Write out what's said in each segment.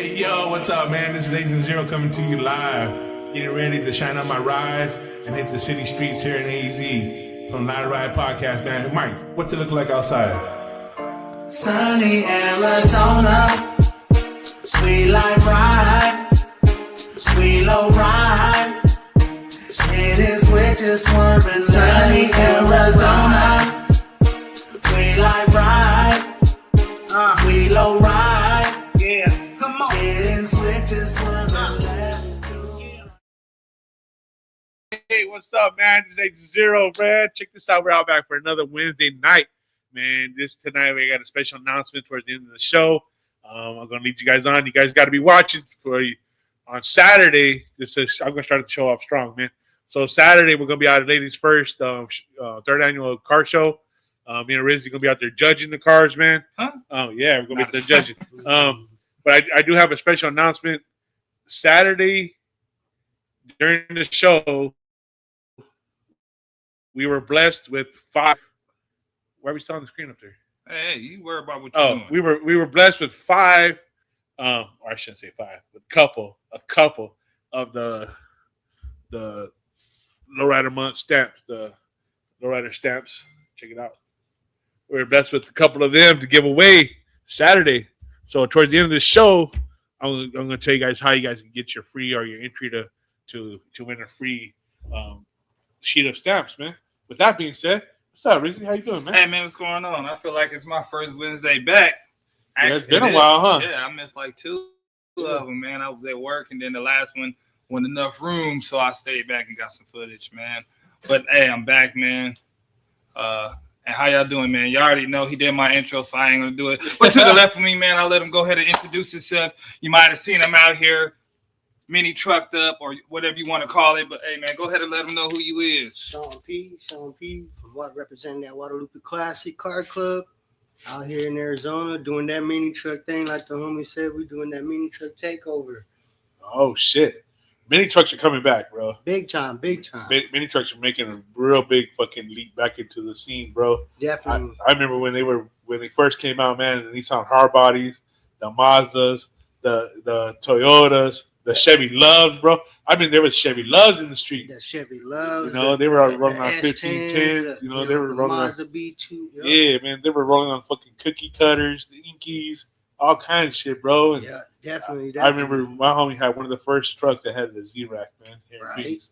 Hey, yo, what's up, man? This is Agent Zero coming to you live. Getting ready to shine on my ride and hit the city streets here in AZ from Live Ride Podcast, man. Mike, what's it look like outside? Sunny Arizona, sweet life ride, sweet low ride, hitting switches, swerving. Sunny Arizona, sweet life ride, sweet low ride, yeah, come on, hitting switches, swerving left. Hey, what's up, man? This is Agent Zero, man. Check this out. We're out back for another Wednesday night, man. Tonight we got a special announcement towards the end of the show. I'm gonna lead you guys on. You guys got to be watching on Saturday. I'm gonna start the show off strong, man. So Saturday we're gonna be out at Ladies First, third annual car show. Me and Rizzy gonna be out there judging the cars, man. Huh? Oh yeah, we're gonna be there judging. But I do have a special announcement. Saturday during the show, we were blessed with 5. Why are we still on the screen up there? Hey, you worry about what you're doing. we were blessed with 5, or I shouldn't say 5, but a couple of the Lowrider Month stamps, the Lowrider stamps. Check it out. We were blessed with a couple of them to give away Saturday. So towards the end of the show, I'm going to tell you guys how you guys can get your free or your entry to win a free sheet of stamps, man. With that being said, what's up, Rizzy? How you doing, man? Hey, man, what's going on? I feel like it's my first Wednesday back. Yeah, it's been a while, huh? Yeah, I missed like 2 of them, man. I was at work, and then the last one wasn't enough room, so I stayed back and got some footage, man. But, hey, I'm back, man. And how y'all doing, man? You already know he did my intro, so I ain't going to do it. But to the left of me, man, I'll let him go ahead and introduce himself. You might have seen him out here mini trucked up or whatever you want to call it. But, hey, man, go ahead and let him know who you is. Sean P. from representing that Guadalupe Classic Car Club out here in Arizona doing that mini truck thing. Like the homie said, we're doing that mini truck takeover. Oh, shit. Mini trucks are coming back, bro. Big time. Mini trucks are making a real big fucking leap back into the scene, bro. Definitely. I remember when they first came out, man, the Nissan hard bodies, the Mazdas, the Toyotas, the Chevy Loves, bro. I mean, there was Chevy Loves in the street. That Chevy Loves. You know, they were rolling on 1510s. You know, they were rolling on Mazda B2. Yeah, man, they were rolling on fucking cookie cutters, the Inkies, all kinds of shit, bro. And Yeah, definitely. I remember my homie had one of the first trucks that had the Z-Rack, man. Here in Right. Phoenix.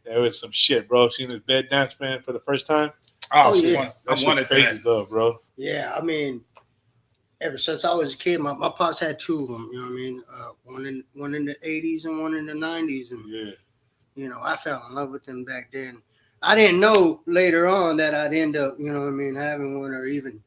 That was some shit, bro. Seeing his bed dance, man, for the first time. Oh, yeah. That I wanted shit's crazy, that. though, bro. Yeah, I mean, ever since I was a kid, my pops had 2 of them. You know what I mean? One in the 80s and one in the 90s, and Yeah. you know, I fell in love with them back then. I didn't know later on that I'd end up, you know what I mean, having one or even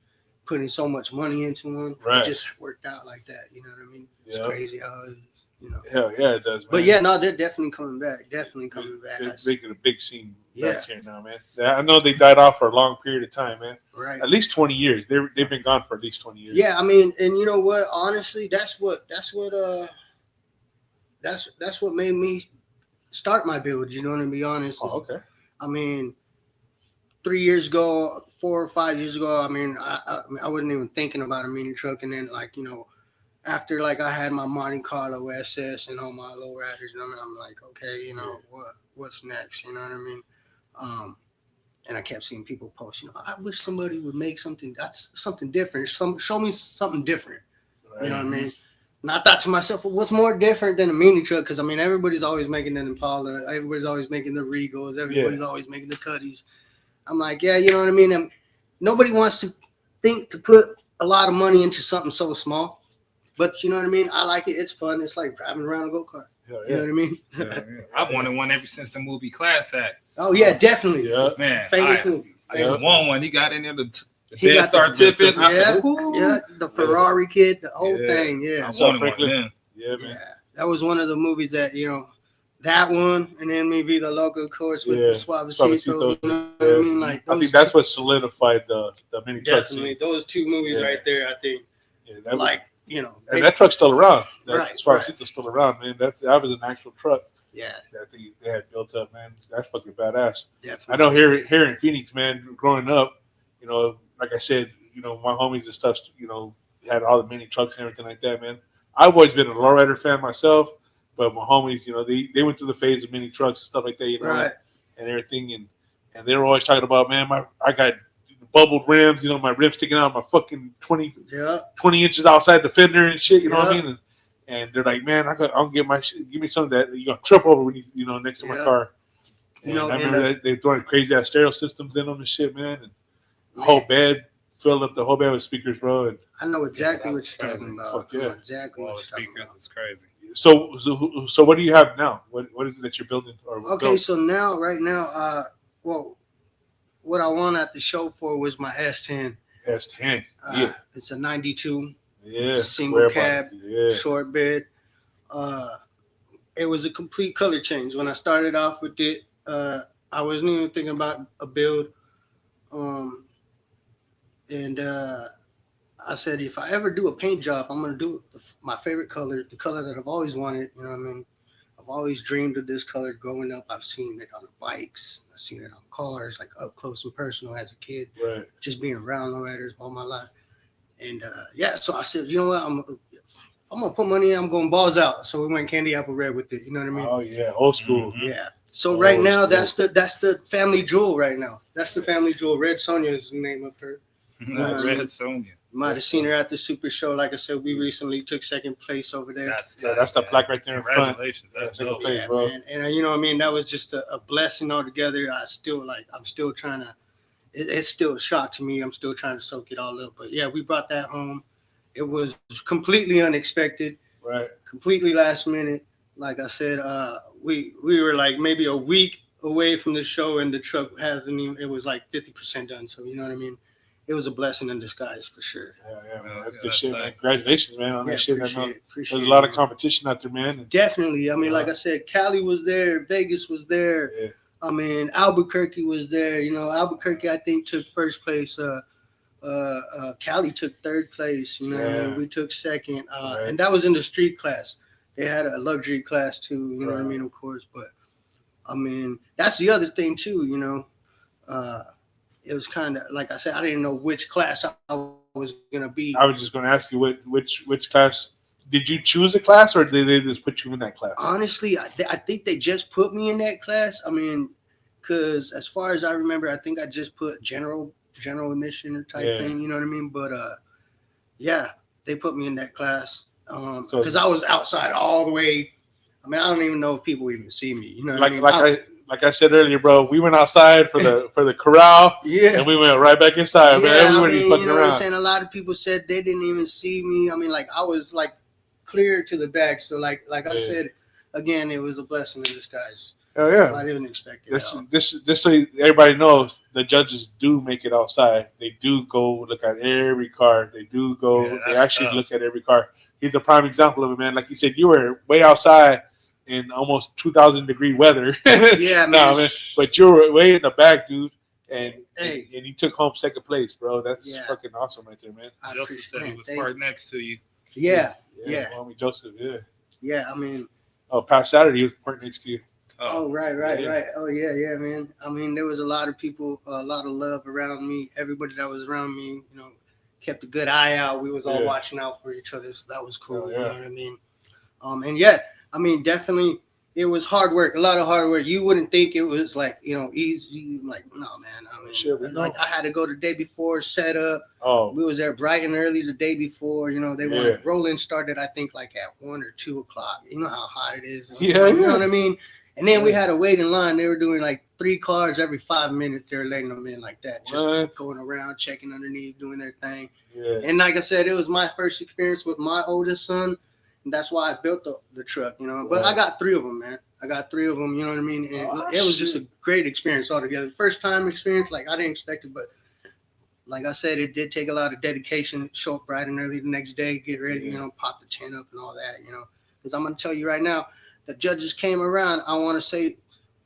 putting so much money into one. Right. It just worked out like that. You know what I mean? It's Yeah. crazy how it, you know. Hell yeah, it does, man. But yeah, no, they're definitely coming back. They're That's making a big scene Yeah. back here now, man. I know they died off for a long period of time, man. right. At least 20 years. They've been gone for at least 20 years. Yeah, I mean, and you know what? Honestly, that's what made me start my build. You know what I mean? Be honest. Oh, okay. I mean, 4 or 5 years ago, I mean, I wasn't even thinking about a mini truck. And then, like, you know, after, like, I had my Monte Carlo SS and all my lowriders, and I'm like, okay, you know, what's next? You know what I mean? And I kept seeing people post, you know, I wish somebody would make something different. Show me something different. You know what I mean? And I thought to myself, well, what's more different than a mini truck? Because, I mean, everybody's always making an Impala. Everybody's always making the Regals. Everybody's always making the Cuddies. I'm like, yeah, you know what I mean? And nobody wants to think to put a lot of money into something so small. But you know what I mean? I like it. It's fun. It's like driving around a go-kart. Hell You know what I mean? Yeah. I've wanted one ever since the movie Class Act. Oh, yeah, definitely. Yeah. Man, Famous movie. I just want one. He got in there the He Dead got Star the- tippet. I said, Yeah, the Ferrari kid, the whole Yeah. thing. I Yeah. wanted one Franklin? then. Yeah, man. Yeah. That was one of the movies that, you know, that one, and then maybe the Loco, of course, with Yeah. the Suavecito. Suavecito, You know what I mean? Like, I think those that's what solidified the mini truck definitely scene. those 2 movies Yeah. right there, I think, Yeah, that like, you know, and that truck's still around. Right, Suavecito's still around, man. That was an actual truck yeah, that they had built up, man. That's fucking badass. definitely. I know here in Phoenix, man, growing up, you know, like I said, you know, my homies and stuff, you know, had all the mini trucks and everything like that, man. I've always been a lowrider fan myself, but my homies, you know, they went through the phase of mini trucks and stuff like that, you know, Right. and everything, and they were always talking about, man, I got bubbled rims, you know, my rims sticking out, my fucking 20 Yeah. inches outside the fender and shit, you know what I Yeah. mean? And they're like, man, I'll get my shit, give me something that you're gonna trip over when you know next to my Yeah. car. You And know, I and, remember that they throwing crazy ass stereo systems in them and shit, man. And the whole bed filled up the whole bed with speakers, bro. And I know exactly that what was you're crazy. talking about. Fuck I know yeah. exactly All what the you're talking speakers about. is crazy. so what do you have now? What is it that you're building or Okay, built? so right now, well, what I won at the show for was my S10. S10. Yeah. It's a 92 Yeah. single square cab, body. Yeah. short bed. It was a complete color change. When I started off with it, I wasn't even thinking about a build. And I said, if I ever do a paint job, I'm gonna do my favorite color, the color that I've always wanted. You know what I mean? I've always dreamed of this color growing up. I've seen it on the bikes. I've seen it on cars, like up close and personal as a kid, Right. just being around lowriders all my life. And so I said, you know what? I'm gonna put money in. I'm going balls out. So we went candy apple red with it. You know what I mean? Oh yeah. Old school. Mhm. Yeah. So Oh, right now, that's that's the family jewel right now. That's the family jewel. Red Sonia is the name of her. Red Sonia. You might have seen her at the Super Show. Like I said, we recently took second place over there. That's Yeah, that's the tight, plaque man. right there in front. Congratulations. That's Yeah, dope. place, Yeah, bro. man. And you know what I mean? That was just a blessing altogether. I'm still trying to, it's still a shock to me. I'm still trying to soak it all up. But yeah, we brought that home. It was completely unexpected, Right. completely last minute. Like I said, we were like maybe a week away from the show, and the truck hasn't even, it was like 50% done. So, you know what I mean? It was a blessing in disguise for sure. Yeah, man. That's Yeah, good that's shit, sick. man. Congratulations, man, on Yeah, that shit. I know appreciate there's it, a lot of man. competition out there, man. And, Definitely. I mean, like Yeah. I said, Cali was there, Vegas was there. yeah. I mean, Albuquerque was there. You know, Albuquerque, I think, took first place. Cali took third place. You know what I Yeah. mean? We took second. Right. And that was in the street class. They had a luxury class too. You know what I Right. mean? Of course. But, I mean, that's the other thing too, you know. It was kind of, like I said, I didn't know which class I was going to be. I was just going to ask you which class. Did you choose a class, or did they just put you in that class? Honestly, I think they just put me in that class. I mean, because as far as I remember, I think I just put general admission type Yeah. thing. You know what I mean? But yeah, they put me in that class So- because I was outside all the way. I mean, I don't even know if people even see me. You know what I mean? Like I said earlier, bro. We went outside for the corral, Yeah. and we went right back inside, man. Yeah, Everybody I mean, fucking you know what I'm around. saying? A lot of people said they didn't even see me. I mean, like I was like clear to the back. So like I Yeah. said, again, it was a blessing in disguise. Hell yeah. I didn't expect it. At all. This so everybody knows the judges do make it outside. They do go look at every car. They do go. Yeah, they that's actually tough. look at every car. He's a prime example of it, man. Like you said, you were way outside in almost 2,000-degree weather. Yeah, No, man. man. But you were way in the back, dude. And Hey. and you took home second place, bro. That's Yeah. fucking awesome right there, man. I Joseph appreciate said he it. was Thank parked next to you. you. Yeah, Yeah. Homie Joseph, yeah. yeah. I mean, Oh, past Saturday, he was parked next to you. oh, right. Yeah. Oh, yeah, man. I mean, there was a lot of people, a lot of love around me. Everybody that was around me, you know, kept a good eye out. We was all Yeah. watching out for each other, so that was cool. Oh, You yeah. know what I mean? And yeah, I mean, definitely, it was hard work, a lot of hard work. You wouldn't think it was like, you know, easy. Like, no, man. I mean, Shit, we know. like I had to go the day before, set up. Oh, We was there bright and early the day before. You know, they Yeah. wanted rolling started, I think, like at 1 or 2 o'clock. You know how hot it is. Yeah, You know yeah. what I mean? And then we Yeah. had to wait in line. They were doing like 3 cars every 5 minutes. They were letting them in like that, just What? going around, checking underneath, doing their thing. yeah. And like I said, it was my first experience with my oldest son. And that's why I built the truck, you know. But Right. I got 3 of them, man. I got 3 of them, you know what I mean? And Oh, it was just shit. a great experience altogether. First time experience, like I didn't expect it, but like I said, it did take a lot of dedication. Show up bright and early the next day, get ready, Yeah. you know, pop the tent up and all that, you know. Because I'm going to tell you right now, the judges came around, I want to say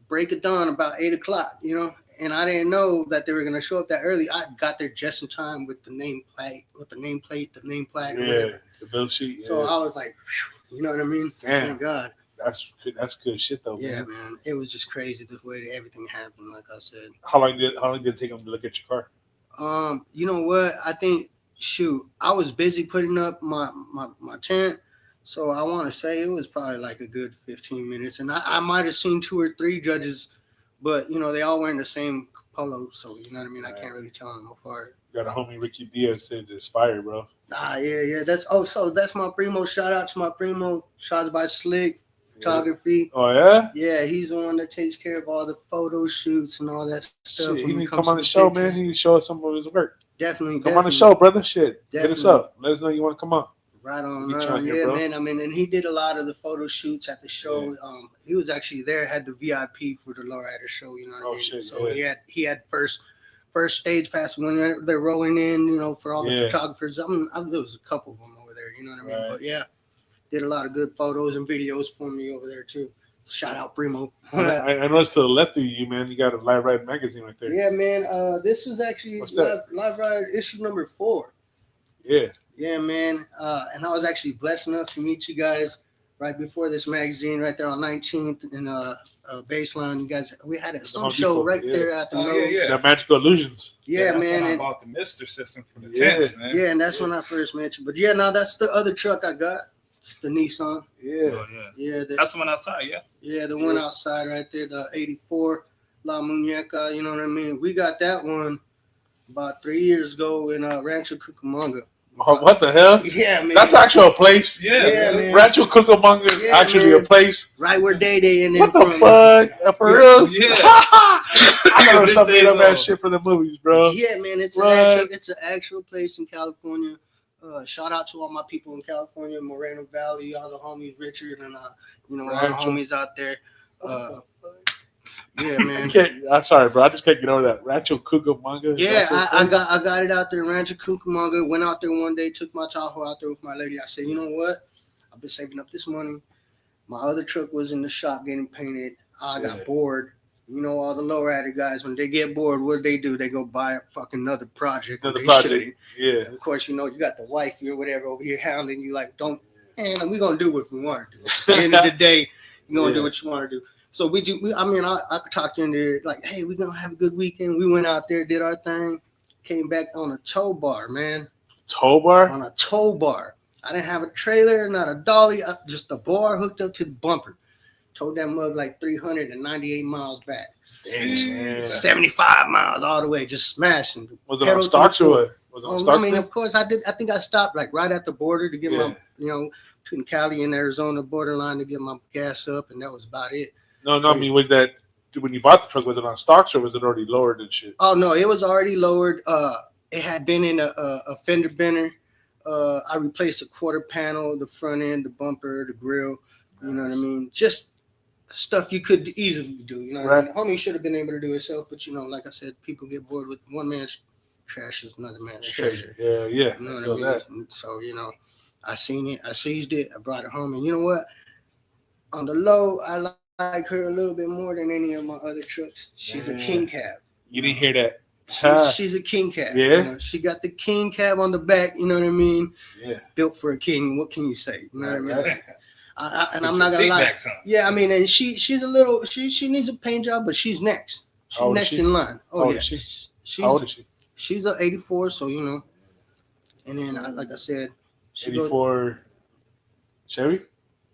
break of dawn about 8 o'clock, you know. And I didn't know that they were going to show up that early. I got there just in time with the name plaque, the name plaque, Yeah, the bill sheet. So yeah. I was like, you know what I mean? Damn. Thank God. That's good shit though. Yeah, Man. man. It was just crazy the way that everything happened, like I said. How long did it take them to look at your car? You know what? I think I was busy putting up my tent. So I want to say it was probably like a good 15 minutes, and I might have seen 2 or 3 judges, but you know they all wearing the same polo, so you know what I mean. I can't really tell them apart. Got a homie Ricky Diaz said it's fire, bro. Yeah. So that's my primo. Shout out to my primo. Shots by Slick Photography. Oh yeah. Yeah, he's the one that takes care of all the photo shoots and all that stuff. Shit, he when need it to comes come on to the show, pictures. man. He need to show us some of his work. Definitely. Come on the show, brother. Shit, hit us Definitely. up. Let us know you want to come on. Right on, Get right you on on. here, Yeah, bro. man. I mean, and he did a lot of the photo shoots at the show. Yeah. He was actually there, had the VIP for the Lowrider show. You know what I Oh, mean? shit, So yeah. he had first stage pass when they're rolling in. You know, for all the Yeah. photographers. There was a couple of them over there. You know what I mean? Right. But yeah, did a lot of good photos and videos for me over there too. Shout out Primo. I noticed to the left of you, man. You got a Live Ride magazine right there. Yeah, man. This was actually What's that? Live Ride issue number 4. Yeah. Yeah, man. And I was actually blessed enough to meet you guys right before this magazine, right there on 19th in Baseline. You guys, we had some Home show Depot, right yeah. there at the Oh, nose. yeah. Got Magical Illusions. Yeah, that's man. when I And, bought the Mister system for the Yeah. tents, man. yeah, and that's when I first met you. But yeah, now that's the other truck I got. It's the Nissan. Yeah. Oh, yeah. Yeah, That's the one outside, yeah. the one outside right there, the 84 La Muñeca. You know what I mean? We got that one about 3 years ago in Rancho Cucamonga. Oh, what the hell? Yeah, man. That's actually a place. Yeah, man. Rancho Cucamonga is Yeah, actually man. a place. Right where Day and What then the fuck? For real? Yeah. I know This some day made up though. ass shit for the movies, bro. Yeah, man, it's What? an actual place in California. Shout out to all my people in California, Moreno Valley, all the homies, Richard, and all the Rancho. homies out there. Yeah, man. I'm sorry, bro. I just can't get over that. Rancho Cucamonga. Yeah, That's what I it's got it out there in Rancho Cucamonga. Went out there one day, took my Tahoe out there with my lady. I said, you know what? I've been saving up this money. My other truck was in the shop getting painted. I got Yeah. bored. You know, all the lowrider guys, when they get bored, what do? They go buy a fucking another project. Another They project. shouldn't. Yeah. And of course, you know, you got the wifey or whatever over here hounding you like, don't, and we're going to do what we want to do. At the end of the day, you're going to do what you want to do. So I talked to him there like, hey, we're going to have a good weekend. We went out there, did our thing, came back on a tow bar, man. Tow bar? On a tow bar. I didn't have a trailer, not a dolly, just a bar hooked up to the bumper. Towed that mug like 398 miles back. Damn. 75 miles all the way, just smashing. Was it Pedal on to stocks the or floor. what? Was it on stocks? I mean, of course, I did. I think I stopped like right at the border to get my, between Cali and Arizona borderline to get my gas up, and that was about it. No, I mean, was that when you bought the truck? Was it on stocks or was it already lowered and shit? Oh no, it was already lowered. It had been in a fender bender. I replaced a quarter panel, the front end, the bumper, the grill. You know what I mean? Just stuff you could easily do. You know, what I mean? Homie should have been able to do it himself, but you know, like I said, people get bored with one man's trash is another man's treasure. Yeah. You know what I mean? And so, you know, I seen it, I seized it, I brought it home, and you know what? On the low, I like her a little bit more than any of my other trucks. She's a king cab. You didn't hear that? She's a king cab. Yeah. You know, she got the king cab on the back. You know what I mean? Yeah. Built for a king. What can you say? You know what I mean? Right. And I'm not gonna lie. Yeah, I mean, and she's a little. She needs a paint job, but she's next. She's old is next she? in line. Oh How old yeah. is she? She's How old is she? she's a 84, so you know. And then, like I said, she goes 84 Chevy?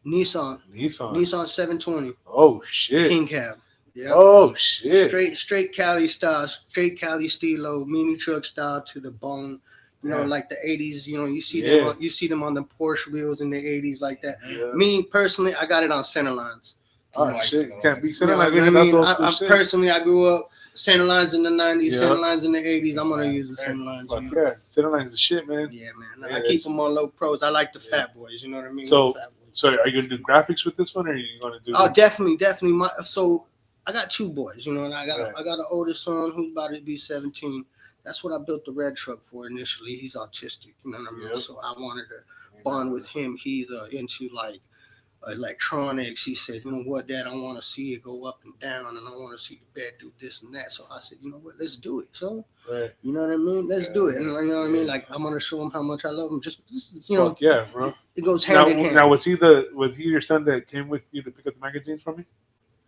Nissan Nissan. 720 Oh, shit. king cab. Yeah. Oh, shit. Straight Cali style, straight Cali stilo, mini truck style to the bone. You know, Yeah. like the 80s. You know, you see Yeah. them on the Porsche wheels in the 80s, like that. Yeah. Me personally, I got it on center lines. Oh, shit. Can't be You sitting know like what I that. mean? That's old school shit. Personally, I grew up center lines in the 90s, Yeah. center lines in the 80s. I'm gonna use the center lines. Fuck you know? yeah. Center lines is shit, man. Yeah, man. Yeah, I keep them on low pros. I like the fat boys. You know what I mean? So- The fat boys. So are you going to do graphics with this one or are you going to do Oh, definitely. So I got 2 boys, you know, and I got Right. I got an older son who's about to be 17. That's what I built the red truck for initially. He's autistic, you know what I mean? Yep. So I wanted to bond with him. He's into like electronics. He said, you know what, Dad, I want to see it go up and down, and I want to see the bed do this and that. So I said, you know what, let's do it. So Right. you know what I mean? Let's do it. And you know what I mean? Like I'm gonna show him how much I love him. Just this is, you know, Fuck yeah, bro. it goes hand in hand. Now was he your son that came with you to pick up the magazines from me?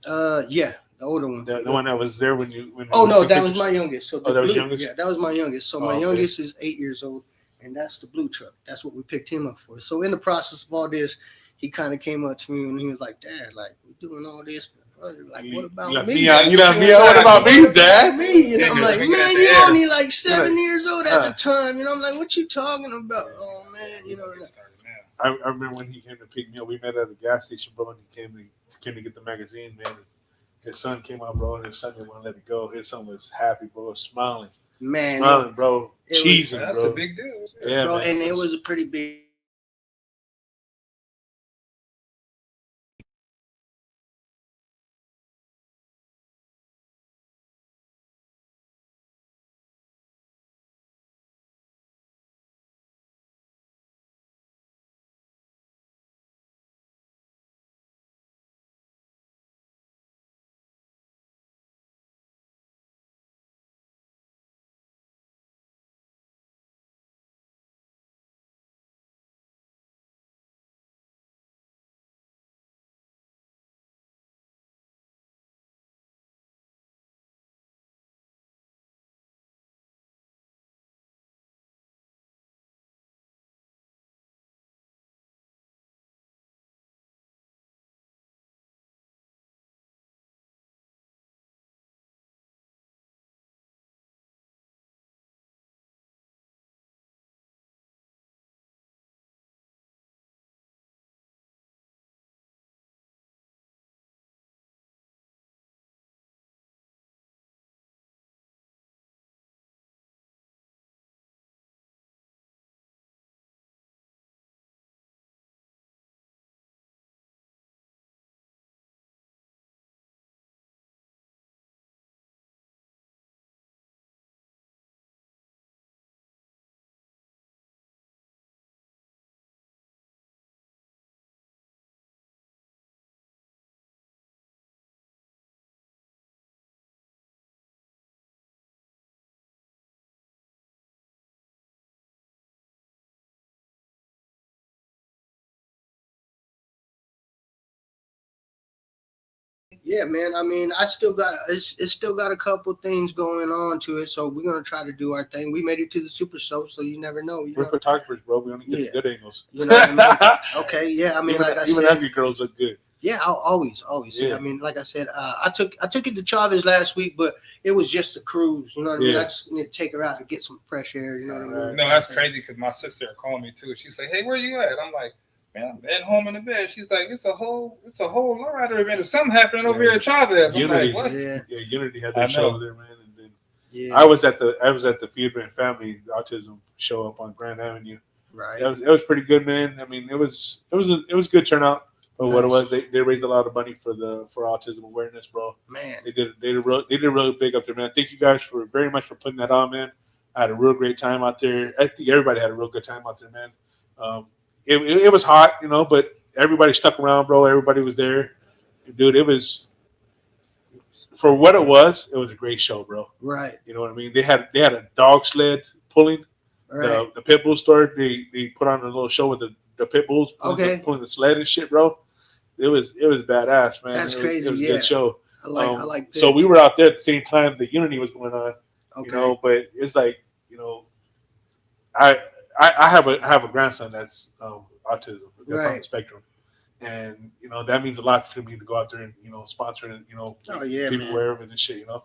Yeah, the older one. The one that was there when Oh no, took that was pictures? my youngest. So Oh, that was blue- youngest? Yeah, that was my youngest. So my Oh, okay. youngest is 8 years old. and that's the blue truck. That's what we picked him up for. So in the process of all this, he kind of came up to me and he was like, "Dad, like we doing all this, brother. Like, what about You left me? me out. You left me out. What about me, Dad? Me?" And I'm Yeah, like, just "Man, looking at the you're air. only like 7 years old at the Uh. time." You know, I'm like, "What you talking about?" Oh man, you know. It starts now. I remember when he came to pick me up. We met at a gas station, bro, and he came to get the magazine, man. His son came out, bro, and his son didn't want to let it go. His son was happy, bro, smiling, Man, smiling, bro, it was- cheesing, That's bro. a big deal. Yeah, bro, man. and it was a pretty big. Yeah, man. I mean, I still got it's still got a couple things going on to it, so we're gonna try to do our thing. We made it to the Super Show, so you never know. You We're know, photographers, bro. We only get Yeah. the good angles. you know what I mean? Okay, yeah. I mean, even like I even said, ugly girls look good. yeah, I'll always. Yeah. I mean, like I said, I took it to Chavez last week, but it was just a cruise. You know what I mean? Yeah. I just need to take her out to get some fresh air. You know what I mean? No, that's crazy because my sister called me too. She's like, "Hey, where you at?" I'm like, "Man, I'm at home in the bed." She's like, "It's a whole lowrider event. If something happening over here at Chavez." I'm Unity. like, "What?" Yeah, Yeah, Unity had I their show know. over there, man. And then yeah. I was at the Fiedler and Family Autism show up on Grand Avenue. Right. It was pretty good, man. I mean, it was a good turnout. But what it was, they raised a lot of money for autism awareness, bro. Man. They did really big up there, man. Thank you guys very much for putting that on, man. I had a real great time out there. I think everybody had a real good time out there, man. It was hot, you know, but everybody stuck around, bro. Everybody was there, dude. It was, for what it was a great show, bro. Right. You know what I mean? They had a dog sled pulling Right. the pit bull store. They put on a little show with the pit bulls pulling the sled and shit, bro. It was badass, man. That's it crazy, was a yeah. good show. I like this. So we were out there at the same time the Unity was going on. Okay. You know, but it's like, you know, I have a grandson that's autism, that's on Right. the spectrum, and you know that means a lot for me to go out there and sponsor and Oh, yeah, people man. wear them and shit. You know,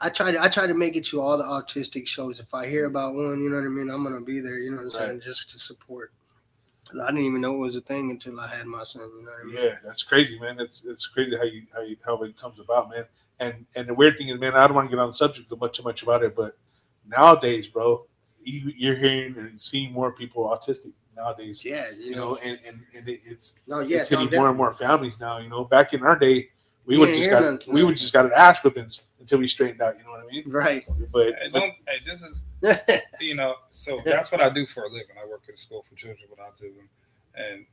I try to make it to all the autistic shows. If I hear about one, you know what I mean, I'm gonna be there. You know what I'm saying, Right. just to support. 'Cause I didn't even know it was a thing until I had my son. You know what I mean? yeah, that's crazy, man. It's crazy how it comes about, man. And the weird thing is, man, I don't want to get on the subject too much about it, but nowadays, bro, you're hearing and seeing more people autistic nowadays. Yeah. You know, and it's No. Yeah. it's hitting more and more families now. You know, back in our day, we would Yeah, just yeah, got no. we would just got an ass whippings until we straightened out. You know what I mean? Right. But This is so that's what I do for a living. I work at a school for children with autism, and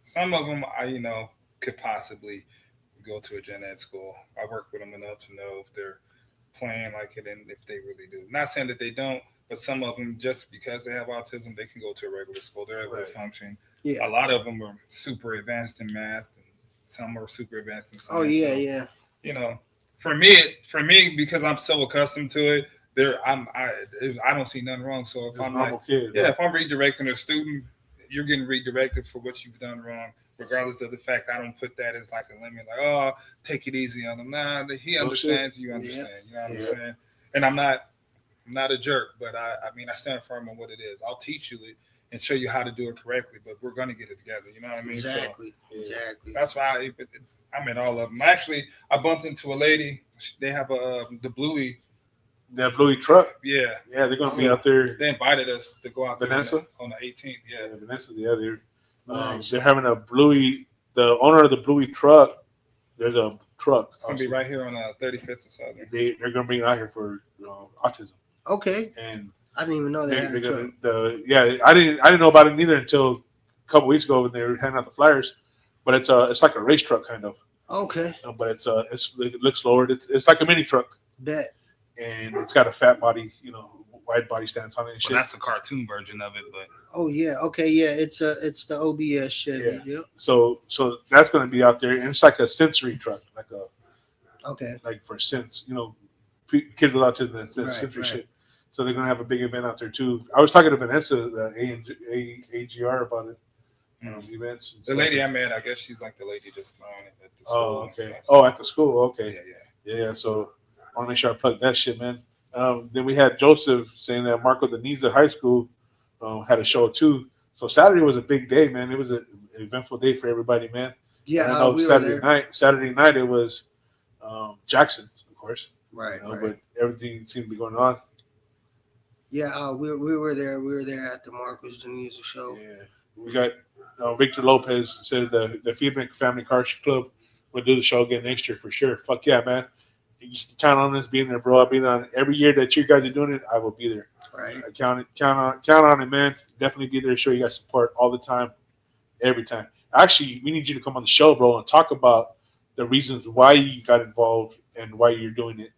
some of them I could possibly go to a gen ed school. I work with them enough to know if they're playing like it and if they really do. Not saying that they don't, but some of them, just because they have autism, they can go to a regular school. They're able to function. Yeah. A lot of them are super advanced in math, and some are super advanced in science. Oh yeah. So, Yeah. for me, because I'm so accustomed to it, I don't see nothing wrong. So if Just I'm normal like, kid. yeah, if I'm redirecting a student, you're getting redirected for what you've done wrong, regardless of the fact I don't put that as like a limit, like, oh, take it easy on him. Nah, he No understands, Yeah. you understand. You know what I'm Yeah. saying? And I'm not a jerk, but I mean, I stand firm on what it is. I'll teach you it and show you how to do it correctly, but we're gonna get it together. You know what I mean? Exactly. So Exactly. that's why I met all of them. Actually, I bumped into a lady. They have the Bluey. That Bluey truck. Yeah, Yeah, they're gonna be So- out there. they invited us to go out there Vanessa? on the 18th. Yeah. Yeah, Vanessa. Yeah, Nice. they're having a Bluey. The owner of the Bluey truck. There's a truck. It's gonna be right here on 35th and Southern. They're gonna bring it out here for autism, Okay. and I didn't even know they they're, had a they're truck. gonna. Yeah, I didn't know about it neither until a couple weeks ago when they were handing out the flyers. But it's like a race truck kind of. Okay. But it looks lowered. It's like a mini truck, Bet. and it's got a fat body, wide body stance on it and Well, shit. that's a cartoon version of it, but Oh yeah. Okay. Yeah. It's the OBS Chevy. Yeah. Yep. So that's going to be out there, and it's like a sensory truck, Okay. like for sense, kids with autism that's Right, sensory right. shit. So they're going to have a big event out there too. I was talking to Vanessa, the AGR, about it. Events. and the stuff. lady I met, I guess she's like the lady just throwing it at the school. Oh, and okay. stuff. Oh, at the school. Okay. Yeah. Yeah. So I want to make sure I plug that shit, man. Then we had Joseph saying that Marco Deniza High School had a show too. So Saturday was a big day, man. It was an eventful day for everybody, man. Yeah. And I know we were Saturday there. night it was Jackson, of course. Right. Right. But everything seemed to be going on. Yeah. We were there. We were there at the Marcos Deniza show. Yeah. We got Victor Lopez said the Feedback Family Car Club will do the show again next year for sure. Fuck yeah, man. You can count on us being there, bro. I'll be on every year that you guys are doing it. I will be there. Right. Count on it, man. Definitely be there to show you guys support all the time, every time. Actually, we need you to come on the show, bro, and talk about the reasons why you got involved and why you're doing it.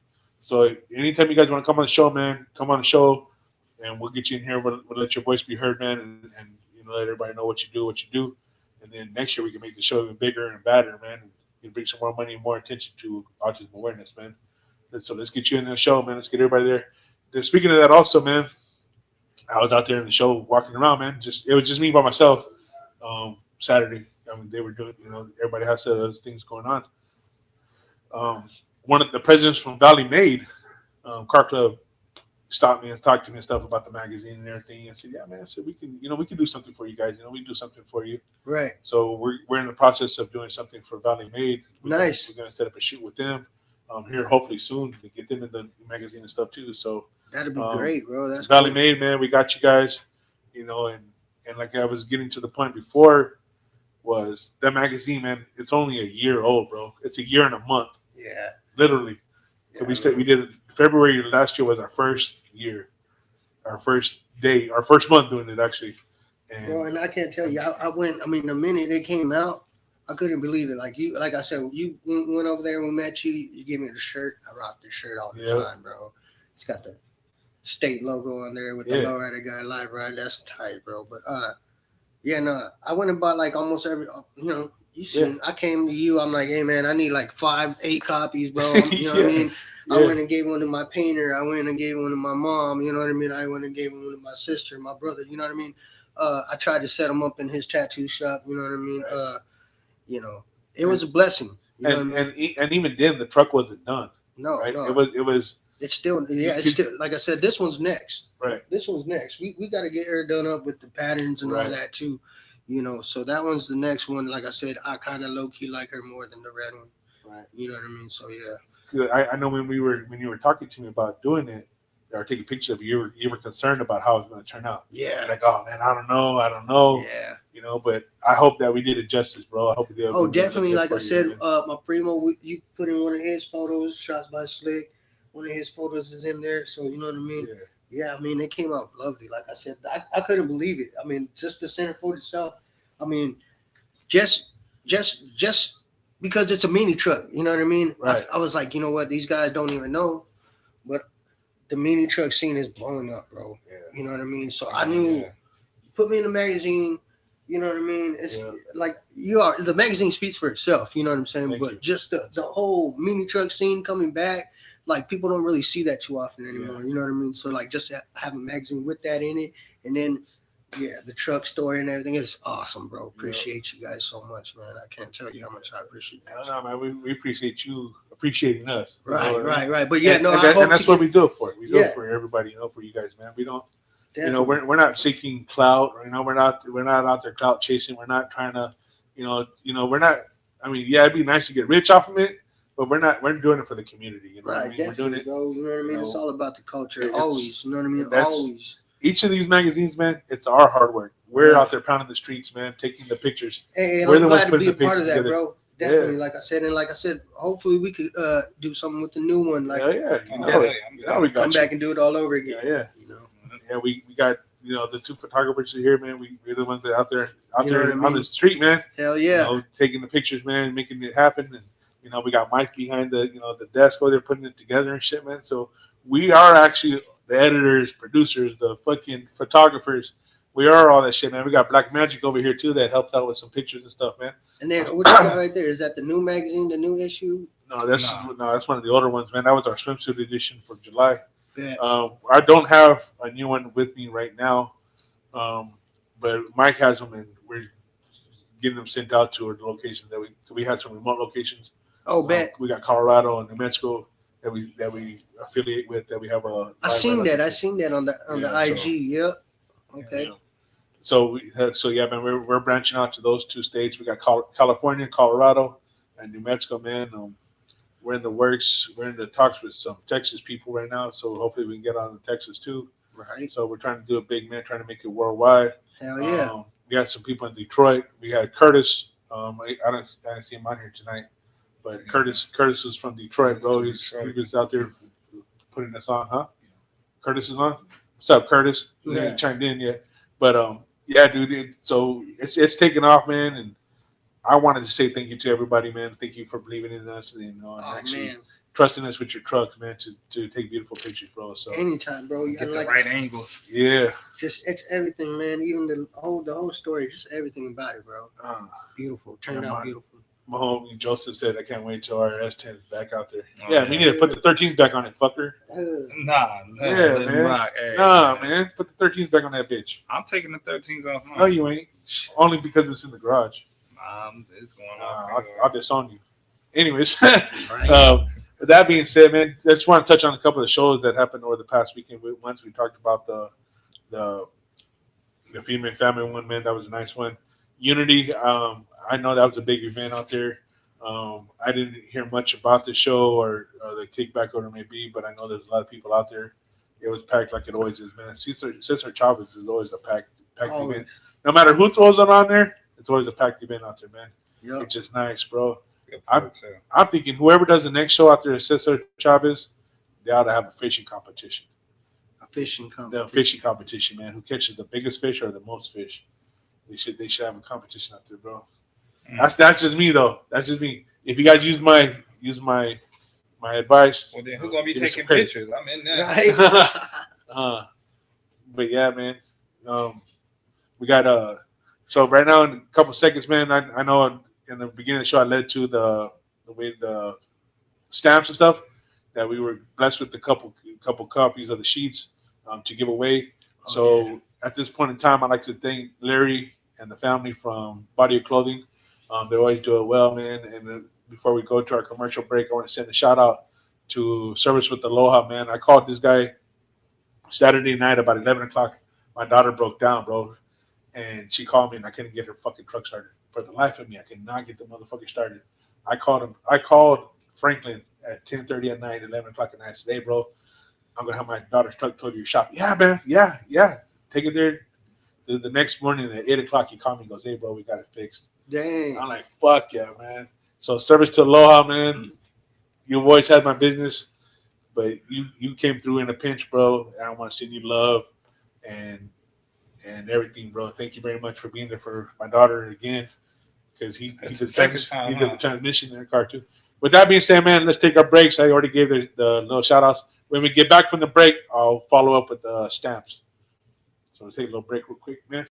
So anytime you guys want to come on the show, man, come on the show, and we'll get you in here. We'll let your voice be heard, man, and let everybody know what you do. And then next year we can make the show even bigger and badder, man. And you can bring some more money and more attention to autism awareness, man. So let's get you in the show, man. Let's get everybody there. Then speaking of that, also, man, I was out there in the show walking around, man. It was just me by myself. Saturday, I mean, they were doing, everybody has other things going on. One of the presidents from Valley Made Car Club stopped me and talked to me and stuff about the magazine and everything. And said, "Yeah, man," I said, we can do something for you guys. We can do something for you. Right. So we're in the process of doing something for Valley Made. Nice. We're gonna set up a shoot with them here hopefully soon to get them in the magazine and stuff too. So That'd be great, bro. That's Valley cool. Made, man, we got you guys. And like I was getting to the point before, was that magazine, man? It's only a year old, bro. It's a year and a month, Yeah. literally. So we did it. February last year was our first year, our first day, our first month doing it actually. And Bro, and I can't tell you, I went. I mean, the minute it came out, I couldn't believe it. Like I said, you went over there and we met you. You gave me the shirt. I rock this shirt all the Yeah. time, bro. It's got the state logo on there with the Lowrider Guy Live Ride. That's tight, bro. But yeah, no, I went and bought like almost every. You seen? I came to you. I'm like, hey man, I need like 5-8 copies, bro. You know what I mean? I went and gave one to my painter. I went and gave one to my mom. You know what I mean? I went and gave one to my sister, my brother. You know what I mean? I tried to set him up in his tattoo shop. You know what I mean? It was a blessing. You know what I mean? and even then, the truck wasn't done. No, Right? no. It was It's still, it's still, like I said, this one's next. right. This one's next. We got to get her done up with the patterns and all Right. that too. So that one's the next one. Like I said, I kind of low key like her more than the red one. Right. You know what I mean? So yeah. 'Cause I know when you were talking to me about doing it or taking pictures of it, you were concerned about how it's going to turn out. Yeah. Like, oh man, I don't know. Yeah. But I hope that we did it justice, bro. I hope we did. Oh, definitely. Like I said, man. my primo, you put in one of his photos, shots by Slick. One of his photos is in there. So, you know what I mean? Yeah, I mean, it came out lovely. Like I said, I couldn't believe it. I mean, just the centerfold itself. I mean, just because it's a mini truck, you know what I mean? Right. I was like, you know what? These guys don't even know, but the mini truck scene is blowing up, bro. Yeah. You know what I mean? So I knew, put me in the magazine. You know what I mean? It's like the magazine speaks for itself. You know what I'm saying? Thank but you. just the whole mini truck scene coming back, like people don't really see that too often anymore. You know what I mean? So like just have a magazine with that in it, and then the truck story and everything is awesome, bro. Appreciate you guys so much, man. I can't tell you how much I appreciate you. No, man, we appreciate you appreciating us. Right. But yeah, and, no, and that's what we do it for. We do it for everybody, for you guys, man. We don't, definitely. we're not seeking clout. We're not out there clout chasing. We're not trying to, we're not. I mean, yeah, it'd be nice to get rich off of it, but we're not. We're doing it for the community. You know what I mean? We're doing it, bro. You know what I mean? It's all about the culture. Always. You know what I mean? Always. Each of these magazines, man, it's our hard work. We're out there pounding the streets, man, taking the pictures. And we're I'm the glad ones to be a putting the part of that, together. bro. Definitely, like I said, hopefully we could do something with the new one. Like, we got come back and do it all over again. Yeah, we got the two photographers here, man. We're the ones that out there on the street, man. Hell yeah, taking the pictures, man, making it happen. And we got Mike behind the desk over there putting it together and shit, man. So we are actually the editors, producers, the fucking photographers. We are all that shit, man. We got Black Magic over here too that helps out with some pictures and stuff, man. And then what you got right there? Is that the new magazine, the new issue? No, that's one of the older ones, man. That was our swimsuit edition for July. Yeah. I don't have a new one with me right now, but Mike has them, and we're getting them sent out to the locations that we had some remote locations. Oh, bet. We got Colorado and New Mexico that we affiliate with. That we have a. I seen that on the IG. Yep. Okay. So yeah, man, we're branching out to those two states. We got California, Colorado, and New Mexico, man. We're in the works. We're in the talks with some Texas people right now. So hopefully we can get on to Texas too. Right. So we're trying to do a big, man, trying to make it worldwide. Hell yeah. We got some people in Detroit. We had Curtis. I didn't see him on here tonight, but Curtis was from Detroit, bro. He was out there putting us on, huh? Curtis is on. What's up, Curtis? He hasn't chimed in yet, but yeah, dude. So it's taking off, man, and I wanted to say thank you to everybody, man. Thank you for believing in us and actually trusting us with your trucks, man, to take beautiful pictures, bro. So anytime, bro. You get the right angles. Yeah. Just it's everything, man. Even the whole story, just everything about it, bro. Beautiful. Turned out beautiful. My homie Joseph said, I can't wait till our S10 is back out there. We need to put the 13s back on it, fucker. Man. Put the 13s back on that bitch. I'm taking the 13s off mine. No, you ain't. Only because it's in the garage. It's going on. I'll disown you. Anyways, with that being said, man, I just want to touch on a couple of the shows that happened over the past weekend. Once we talked about the female family one, man, that was a nice one. Unity, I know that was a big event out there. I didn't hear much about the show or the kickback, or it may be, but I know there's a lot of people out there. It was packed like it always is, man. Cesar Chavez is always a packed event. No matter who throws it on there, it's always a packed event out there, man. Yep. It's just nice, bro. I'm thinking whoever does the next show out there at Cesar Chavez, they ought to have a fishing competition. A fishing competition, man. Who catches the biggest fish or the most fish? They should have a competition out there, bro. That's just me though. That's just me. If you guys use my advice, well then who's gonna be taking pictures? I'm in there. But yeah, man. We got so right now in a couple seconds, man. I know in the beginning of the show I led to the way the stamps and stuff that we were blessed with a couple copies of the sheets to give away. At this point in time, I'd like to thank Larry and the family from Body of Clothing. They always do it well, man. And before we go to our commercial break, I want to send a shout out to Service with Aloha, man. I called this guy Saturday night about 11 o'clock. My daughter broke down, bro. And she called me and I couldn't get her fucking truck started. For the life of me, I could not get the motherfucker started. I called Franklin at 10:30 at night, 11 o'clock at night. I said, hey, bro, I'm going to have my daughter's truck towed to your shop. Yeah, man. Yeah. Take it there. The next morning at 8 o'clock, he called me and goes, hey, bro, we got it fixed. Dang. I'm like, fuck yeah, man. So Service to Aloha, man. You always had my business, but you came through in a pinch, bro. I want to send you love and everything, bro. Thank you very much for being there for my daughter again, because he did the transmission in her car too. With that being said, man, let's take our breaks. I already gave the little shout outs. When we get back from the break, I'll follow up with the stamps. So let's take a little break real quick, man.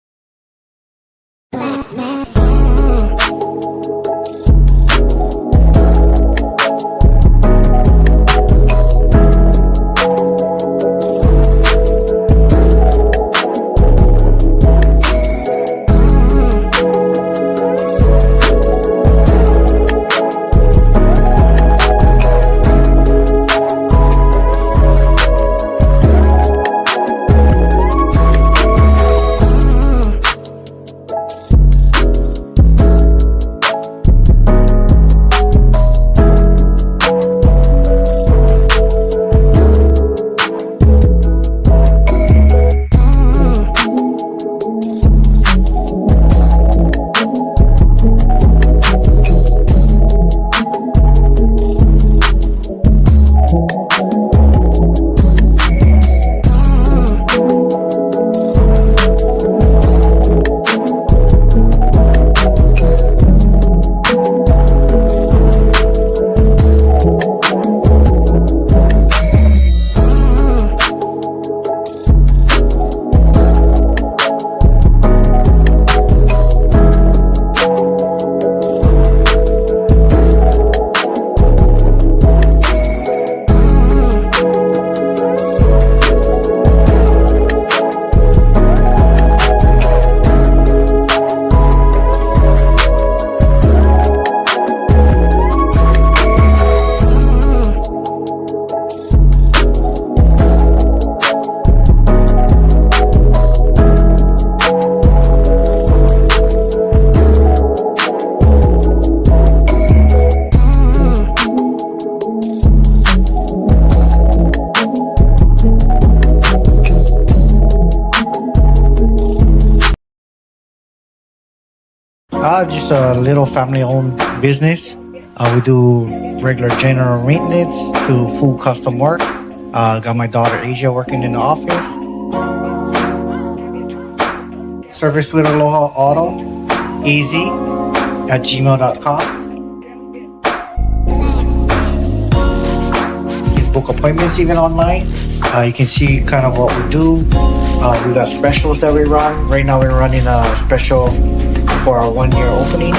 Just a little family-owned business. We do regular general maintenance to full custom work. Got my daughter Asia working in the office. Service with Aloha Auto, az@gmail.com. You can book appointments even online. You can see kind of what we do. We got specials that we run. Right now we're running a special for our 1-year opening.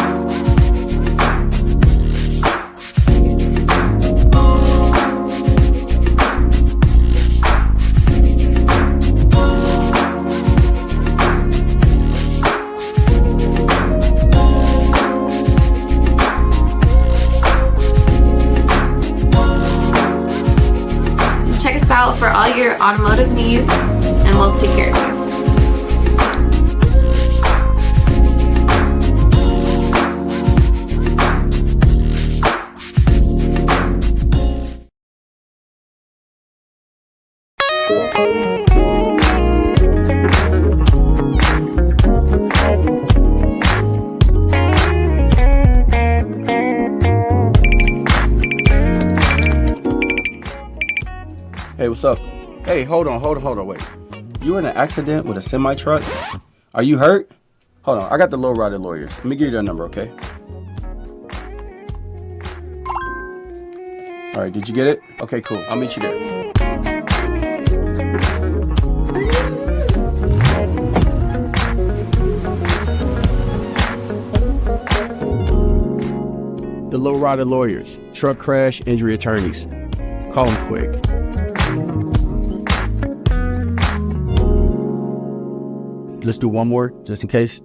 Check us out for all your automotive needs, and we'll take care of you. Hey, what's up? Hey, hold on, wait. You were in an accident with a semi truck? Are you hurt? Hold on, I got the Low Rider lawyers. Let me give you their number, okay? All right, did you get it? Okay, cool. I'll meet you there. The Low Rider lawyers, truck crash injury attorneys. Call them quick. Let's do one more, just in case.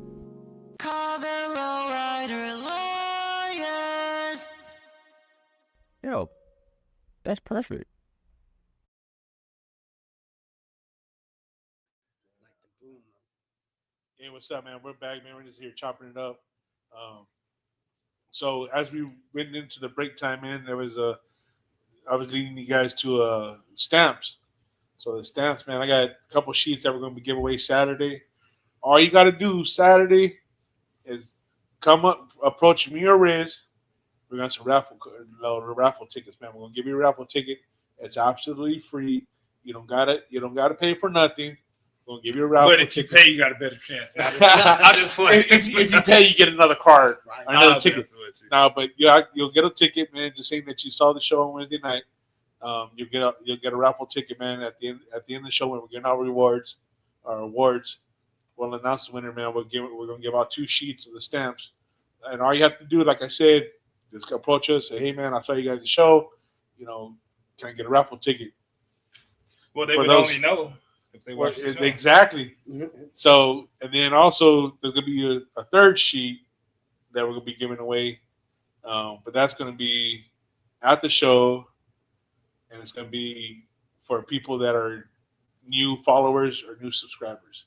Call the lowrider lawyers. Yo, that's perfect. Hey, what's up, man? We're back, man. We're just here chopping it up. So as we went into the break time, man, I was leading you guys to stamps. So the stamps, man, I got a couple sheets that we're going to be giving away Saturday. All you got to do Saturday is come up, approach me or Riz. We're going to have some raffle tickets, man. We're going to give you a raffle ticket. It's absolutely free. You don't gotta pay for nothing. We're going to give you a raffle But if you ticket. pay, you got a better chance. I just play. if you pay, you get another card, another I'll ticket. mess with you. No, but you'll get a ticket, man. Just saying that you saw the show on Wednesday night. You'll get a raffle ticket, man. At the end of the show, when we're getting our awards, we'll announce the winner, man. We're gonna give out 2 sheets of the stamps, and all you have to do, like I said, just approach us. Say, hey, man, I saw you guys at the show. Can I get a raffle ticket? Well, they For would those- only know if they watch the show. Exactly. So, and then also there's gonna be a third sheet that we're gonna be giving away, but that's gonna be at the show, and it's gonna be for people that are new followers or new subscribers.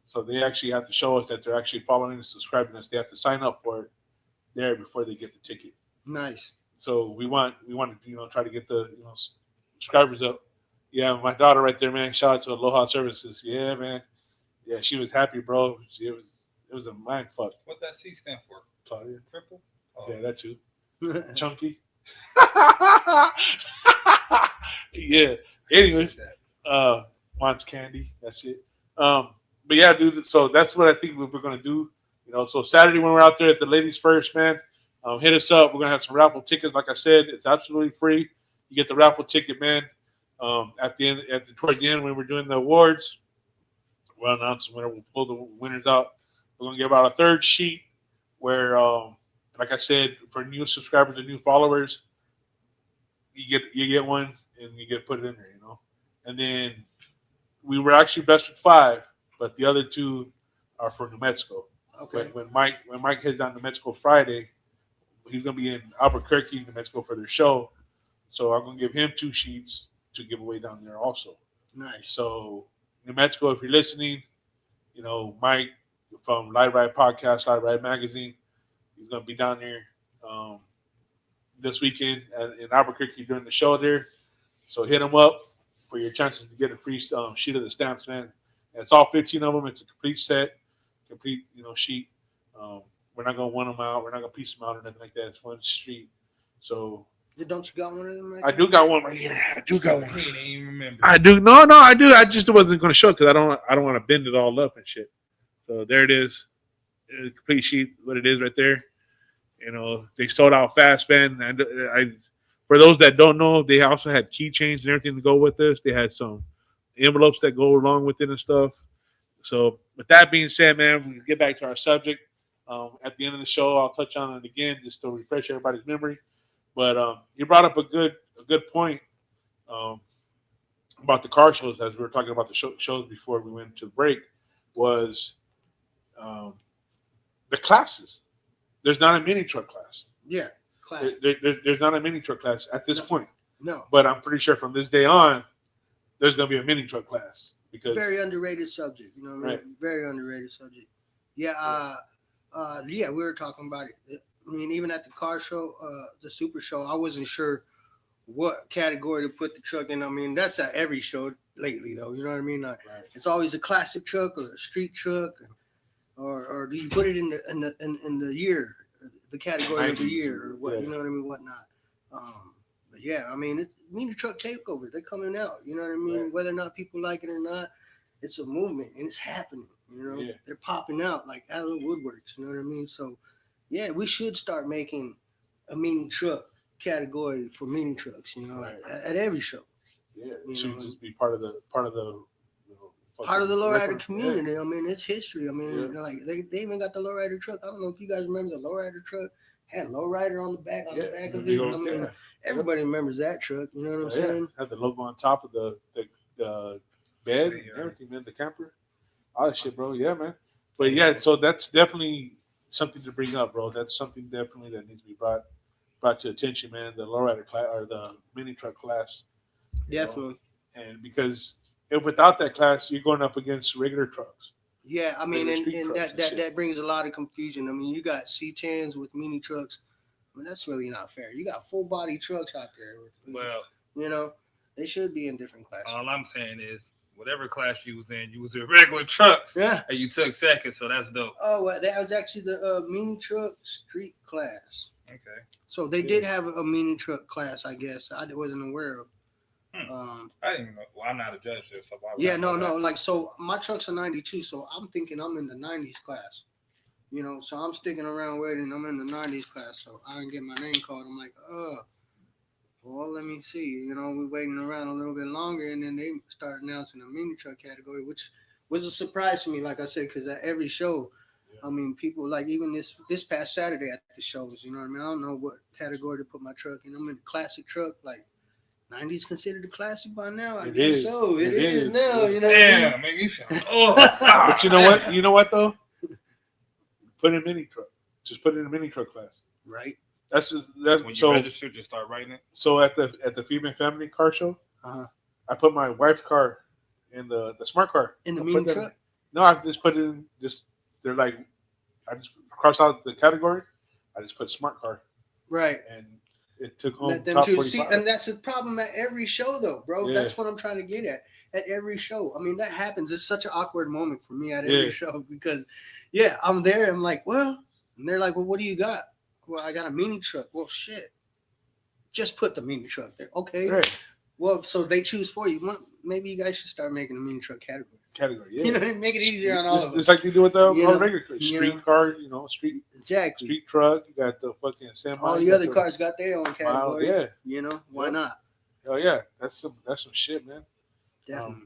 So they actually have to show us that they're actually following and subscribing us. They have to sign up for it there before they get the ticket. Nice. So we want to try to get the subscribers up. Yeah, my daughter right there, man. Shout out to Aloha Services. Yeah, man. Yeah, she was happy, bro. It was a mind fuck. What that C stand for? Claudia. Triple? Oh. Yeah, that too. Chunky. Yeah. Anyways, wants candy. That's it. But yeah, dude. So that's what I think we're gonna do. So Saturday when we're out there at the Ladies First, man, hit us up. We're gonna have some raffle tickets. Like I said, it's absolutely free. You get the raffle ticket, man. Towards the end when we're doing the awards, we'll announce the winner. We'll pull the winners out. We're gonna give out a third sheet where, like I said, for new subscribers and new followers, you get one and you get put it in there, And then we were actually best with 5, but the other 2 are for New Mexico. Okay. When Mike heads down to New Mexico Friday, he's gonna be in Albuquerque, New Mexico for their show. So I'm gonna give him 2 sheets to give away down there also. Nice. So New Mexico, if you're listening, Mike from Live Ride Podcast, Live Ride Magazine, he's gonna be down there this weekend in Albuquerque during the show there. So hit him up for your chances to get a free sheet of the stamps, man. And it's all 15 of them. It's a complete set, complete sheet. we're not gonna want them out. We're not gonna piece them out or nothing like that. It's one street. So Don't you got one of them? Right I there? do got one right here. I do got one. He didn't even remember. I do. No, I do. I just wasn't gonna show it because I don't want to bend it all up and shit. So there it is. Complete sheet. What it is right there. You know, they sold out fast, man. And I, for those that don't know, they also had keychains and everything to go with this. They had some envelopes that go along with it and stuff. So, with that being said, man, we get back to our subject. At the end of the show, I'll touch on it again just to refresh everybody's memory. But you brought up a good point about the car shows, as we were talking about the shows before we went to the break, was the classes. There's not a mini truck class. Yeah, class. There's not a mini truck class at this point. No. But I'm pretty sure from this day on, there's going to be a mini truck class. Because Very underrated subject. You know what I mean? Right. Very underrated subject. Yeah. We were talking about it. I mean, even at the car show, the Super Show, I wasn't sure what category to put the truck in. I mean, that's at every show lately, though. You know what I mean? It's always a classic truck or a street truck, or do you put it in the year, the category of the year, or what? Yeah. You know what I mean? Whatnot. But yeah, I mean, it's mini truck takeover. They're coming out. You know what I mean? Right. Whether or not people like it or not, it's a movement and it's happening. You know, Yeah. they're popping out like out of the woodworks. You know what I mean? So, yeah, we should start making a mini truck category for mini trucks. You know, Right. at every show. Yeah, You it should know, just be part of the Part of the lowrider reference. community. I mean, it's history. I mean, Yeah. like they even got the lowrider truck. I don't know if you guys remember the lowrider truck had lowrider on the back Yeah. the back of Yeah. it. I mean, everybody remembers that truck. You know what I'm Yeah. saying? Had the logo on top of the bed and Yeah. everything, man. The camper, all that shit, bro. Yeah, man. But yeah, so that's definitely something to bring up, bro. That's something definitely that needs to be brought to attention, man. The lowrider class or the mini truck class, you know? Definitely. And because if without that class, you're going up against regular trucks. Yeah, I mean, Regular street and trucks and shit. that brings a lot of confusion. I mean, you got C10s with mini trucks. I mean, that's really not fair. You got full body trucks out there. Well, You know, they should be in different classes. all I'm saying is, whatever class you was in regular trucks, Yeah. and you took second, so that's dope. Oh, well, that was actually the mini truck street class. Okay. So they did have a mini truck class, I guess. I wasn't aware of. I didn't even know. Well, I'm not a judge there, so why would Yeah, I know no. that? Like, so my truck's a 92, so I'm thinking I'm in the 90s class. You know, so I'm sticking around waiting. I'm in the 90s class, so I didn't get my name called. I'm like, well, let me see. You know, we're waiting around a little bit longer, and then they start announcing a mini truck category, which was a surprise to me, like I said, because at every show, I mean, people like even this past Saturday at the shows, you know what I mean? I don't know what category to put my truck in. I'm in a classic truck, like 90s considered a classic by now. I It guess is. so. It It is is. now, you know. What I mean? Damn, make me feel. Oh, God. But you know what? You know what though? Put in a mini truck. Just put it in a mini truck class. Right. That's When you so. register, just start writing it. So at the Female Family car show, Uh-huh. I put my wife's car in the smart car. In the I mini put that- truck? No, I just put it in. They're like, I just crossed out the category. I just put smart car, Right. and it took home Let them top choose. See, 45. and that's the problem at every show, though, bro. Yeah. That's what I'm trying to get at. At every show, I mean, that happens. It's such an awkward moment for me at every Yeah. show because, yeah, I'm there. I'm like, well, and they're like, well, what do you got? Well, I got a mini truck. Well, shit, just put the mini truck there. Okay. Right. Well, so they choose for you. Well, maybe you guys should start making a mini truck category. Category, yeah. You know, make it easier on all of us. It's like they do with the You know, regular car. you Street know. car, street Exactly. truck. You got the fucking semi. All the you got other cars got their own Wow, category. yeah. You know, why Yeah. not? Oh yeah, that's some shit, man. Definitely.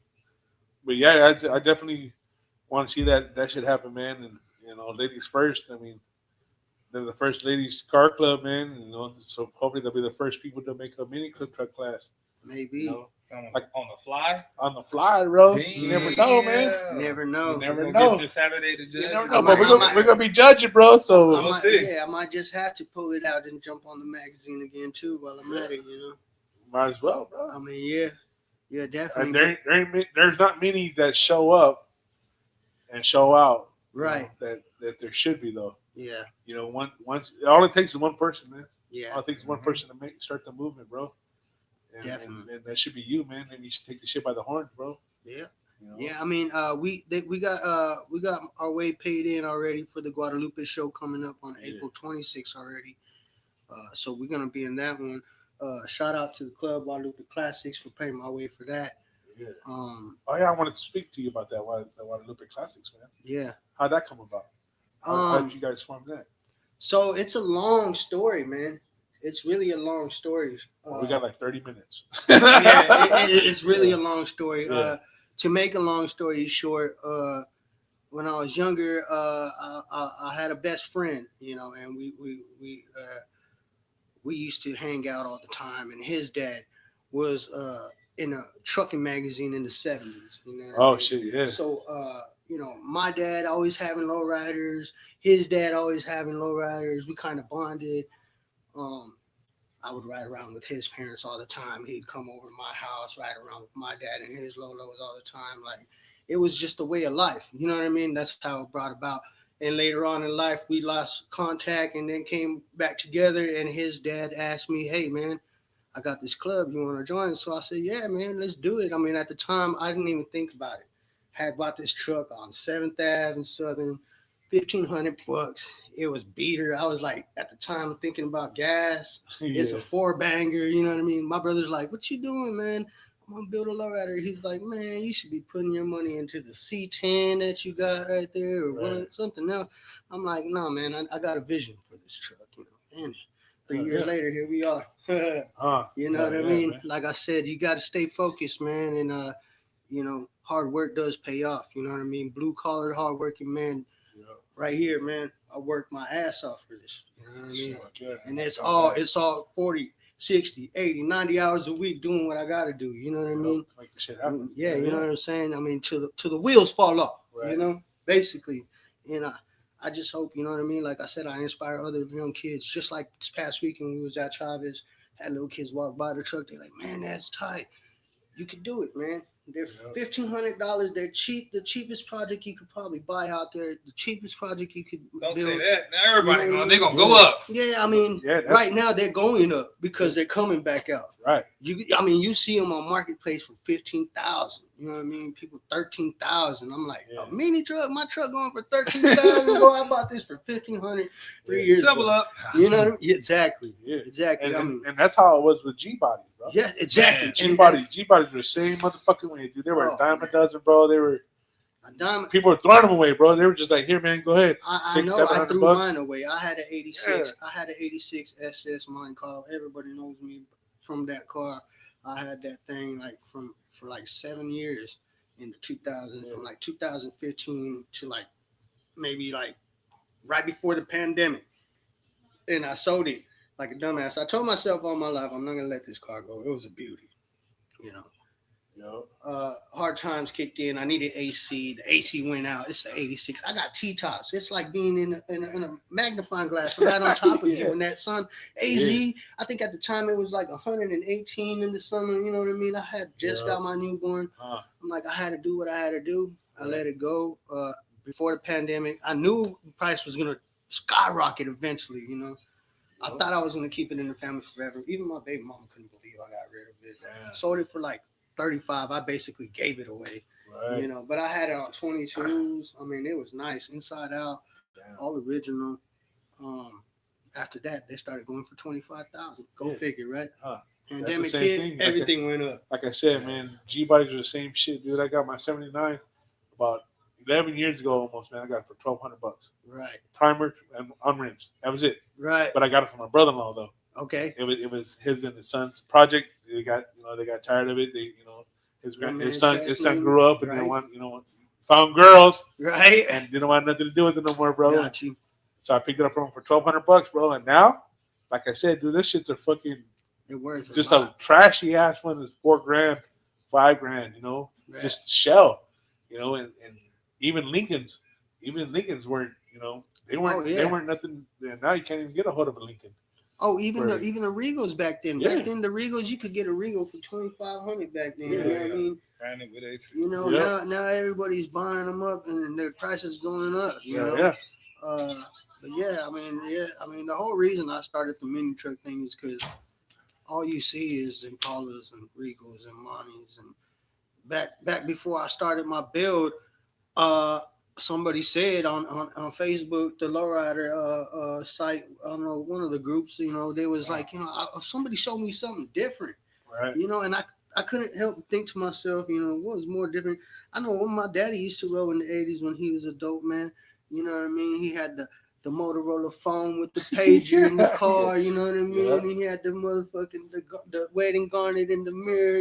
But yeah, I definitely want to see that should happen, man. And ladies first. I mean, they're the first ladies car club, man. So hopefully they'll be the first people to make a mini truck class. Maybe. You know, Like on the fly. on the fly, bro. You never know, man. Never know. You never We'll know. get this Saturday to You judge. never it. know, might- but we're gonna be judging, bro. So We'll I might, see. yeah, I might just have to pull it out and jump on the magazine again too while I'm at it. You know, might as well, bro. I mean, yeah, And definitely. there's not many that show up and show out, Right. That there should be though. Yeah, Once all it takes is one person, man. yeah, All it takes is one person to start the movement, bro. And Definitely. that should be you, man. And you should take the shit by the horns, bro. yeah. You know? Yeah, I mean, we got our way paid in already for the Guadalupe show coming up on April 26th already. So we're gonna be in that one. Shout out to the club Guadalupe Classics for paying my way for that. Yeah. Um, Oh yeah, I wanted to speak to you about that the Guadalupe Classics, man. yeah. How'd that come about? How did you guys form that? So it's a long story, man. It's really a long story. We got like 30 minutes. Yeah, it's really a long story. Yeah. To make a long story short, when I was younger, I had a best friend, you know, and we used to hang out all the time. And his dad was in a trucking magazine in the 70s. You know what I mean? Shit, yeah. So, you know, my dad always having lowriders, his dad always having lowriders. We kind of bonded. I would ride around with his parents all the time. He'd come over to my house, ride around with my dad and his Lolos all the time. Like, it was just a way of life. You know what I mean? That's how it brought about. And later on in life, we lost contact and then came back together. And his dad asked me, "Hey, man, I got this club. You want to join?" So I said, "Yeah, man, let's do it." I mean, at the time, I didn't even think about it. Had bought this truck on 7th Ave in Southern, $1,500. It was beater. I was like, at the time, thinking about gas. It's a 4-banger. You know what I mean? My brother's like, "What you doing, man?" "I'm gonna build a lowrider." He's like, "Man, you should be putting your money into the C10 that you got right there, or something else." I'm like, "No, man, I got a vision for this truck." You know, and 3 years later, here we are. You know what I mean? Man. Like I said, you got to stay focused, man, and you know, hard work does pay off. You know what I mean? Blue collar, hard working man. Right here, man. I worked my ass off for this. You know what I mean? And it's all 40, 60, 80, 90 hours a week doing what I got to do. You know what I mean? Like the shit happen. Yeah, you know what I'm saying? I mean, till the wheels fall off, you know, basically. And I just hope, you know what I mean? Like I said, I inspire other young kids. Just like this past weekend, we was at Chavez, had little kids walk by the truck. They're like, "Man, that's tight. You could do it, man." They're $1,500. They're cheap. The cheapest project you could probably buy out there. The cheapest project you could Don't build. say that. Now everybody they're gonna go up. Yeah, I mean, right now they're going up because they're coming back out. Right. You see them on Marketplace for 15,000. You know what I mean? People 13,000. I'm like, a mini truck, my truck going for 13,000. Bro, I bought this for 1,500 3 years Double ago. up. You know what I mean? Yeah, exactly. Yeah. Exactly. And that's how it was with G bodies, bro. Yeah, exactly. G bodies were the same motherfucking way, dude. They were a dime a dozen, bro. They were a dime. People were throwing them away, bro. They were just like, "Here, man, go ahead." I know. I threw mine away. I had an 86. I had an 86 SS mine car. Everybody knows me from that car. I had that thing for like 7 years in the 2000s, from like 2015 to like maybe like right before the pandemic, and I sold it like a dumbass. I told myself all my life, I'm not gonna let this car go. It was a beauty, you know. Hard times kicked in. I needed AC. The AC went out. It's the 86. I got T-tops. It's like being in a magnifying glass right on top of you. When that sun, AZ, I think at the time it was like 118 in the summer. You know what I mean? I had just got my newborn. I'm like, I had to do what I had to do. I let it go. Before the pandemic, I knew the price was gonna skyrocket eventually. You know, I thought I was gonna keep it in the family forever. Even my baby mama couldn't believe I got rid of it. Sold it for like 35. I basically gave it away, you know, but I had it on 22s. I mean, it was nice inside out, all original. After that, they started going for 25,000. Go figure, right? Pandemic hit, everything went up. Like I said, man, G bodies are the same shit, dude. I got my 79 about 11 years ago almost, man. I got it for $1,200. Right. Primer and unrinsed. That was it. Right. But I got it from my brother-in-law though. Okay. It was his and his son's project. They got tired of it. They his son grew up and they found girls. Right. And didn't want nothing to do with it no more, bro. Got you. So I picked it up from him for $1,200, bro. And now, like I said, dude, this shit's a fucking just a trashy ass one is $4,000, $5,000, you know, just shell, you know, and even Lincolns weren't, you know, they weren't nothing. Now you can't even get a hold of a Lincoln. Oh, even the Regals back then. Back then, the Regals, you could get a Regal for $2,500 back then. You know what I mean? You know, now everybody's buying them up and their prices going up. You know? But I mean, the whole reason I started the mini truck thing is because all you see is Impalas and Regals and Monties and back before I started my build, somebody said on Facebook, the lowrider site, I don't know, one of the groups, they was like, somebody showed me something different, Right. and I couldn't help but think to myself, what was more different. I know when my daddy used to roll in the 80s when he was a dope man, you know what I mean? He had the Motorola phone with the pager in the car, you know what I mean? Yeah. He had the motherfucking, the wedding garnet in the mirror,